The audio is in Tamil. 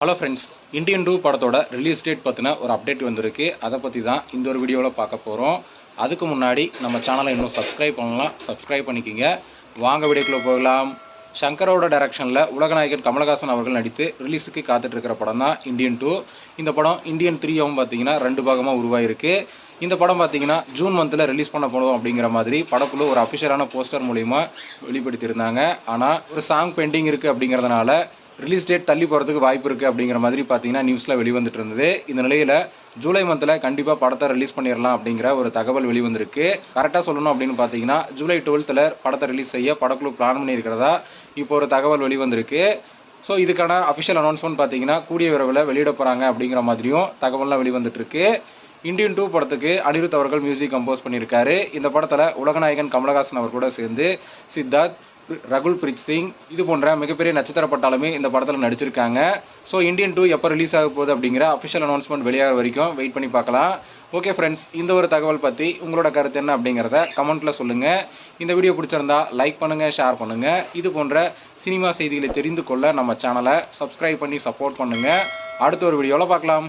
ஹலோ ஃப்ரெண்ட்ஸ், இந்தியன் 2 படத்தோட ரிலீஸ் டேட் பற்றின ஒரு அப்டேட் வந்திருக்கு. அதை பற்றி தான் இந்த ஒரு வீடியோவில் பார்க்க போகிறோம். அதுக்கு முன்னாடி நம்ம சேனலை இன்னும் சப்ஸ்கிரைப் பண்ணலாம், சப்ஸ்கிரைப் பண்ணிக்கிங்க. வாங்க வீடியோக்குள்ளே போகலாம். சங்கரோட டைரக்ஷனில் உலகநாயகன் கமலஹாசன் அவர்கள் நடித்து ரிலீஸுக்கு காத்துட்ருக்கிற படம் தான் இந்தியன் 2. இந்த படம் இந்தியன் 3 பார்த்தீங்கன்னா 2 பாகமாக உருவாயிருக்கு. இந்த படம் பார்த்தீங்கன்னா ஜூன் மந்தில் ரிலீஸ் பண்ண போனோம் அப்படிங்கிற மாதிரி படக்குழு ஒரு அஃபிஷியலான போஸ்டர் மூலிமா வெளிப்படுத்தியிருந்தாங்க. ஆனால் ஒரு சாங் பெண்டிங் இருக்குது அப்படிங்கிறதுனால ரிலீஸ் டேட் தள்ளி போகிறதுக்கு வாய்ப்பு இருக்குது அப்படிங்கிற மாதிரி பார்த்தீங்கன்னா நியூஸில் வெளிவந்துட்டு இருந்தது. இந்த நிலையில் ஜூலை மந்தில் கண்டிப்பாக படத்தை ரிலீஸ் பண்ணிடலாம் அப்படிங்கிற ஒரு தகவல் வெளிவந்திருக்கு. கரெக்டாக சொல்லணும் அப்படின்னு பார்த்தீங்கன்னா ஜூலை 12th படத்தை ரிலீஸ் செய்ய படக்குழு பிளான் பண்ணியிருக்கிறதா இப்போ ஒரு தகவல் வெளிவந்திருக்கு. ஸோ இதுக்கான அஃபிஷியல் அனௌன்ஸ்மெண்ட் பார்த்தீங்கன்னா கூடிய விரைவில் வெளியிட போகிறாங்க அப்படிங்கிற மாதிரியும் தகவல்லாம் வெளிவந்துட்டுருக்கு. இந்தியன் 2 படத்துக்கு அனிருத் அவர்கள் மியூசிக் கம்போஸ் பண்ணியிருக்காரு. இந்த படத்தில் உலகநாயகன் கமலஹாசன் அவர் கூட சேர்ந்து சித்தார்த், ரகுல் பிரீத் சிங் இது போன்ற மிகப்பெரிய நட்சத்திர பட்டாலுமே இந்த படத்தில் நடிச்சிருக்காங்க. ஸோ இந்தியன் 2 எப்போ ரிலீஸ் ஆக போகுது அப்படிங்கிற அஃபிஷியல் அனௌன்ஸ்மெண்ட் வெளியாகிற வரைக்கும் வெயிட் பண்ணி பார்க்கலாம். ஓகே ஃப்ரெண்ட்ஸ், இந்த ஒரு தகவல் பற்றி உங்களோட கருத்து என்ன அப்படிங்கிறத கமெண்ட்டில் சொல்லுங்கள். இந்த வீடியோ பிடிச்சிருந்தா லைக் பண்ணுங்கள், ஷேர் பண்ணுங்கள். இது போன்ற சினிமா செய்திகளை தெரிந்து கொள்ள நம்ம சேனலை சப்ஸ்கிரைப் பண்ணி சப்போர்ட் பண்ணுங்கள். அடுத்த ஒரு வீடியோவில் பார்க்கலாம்.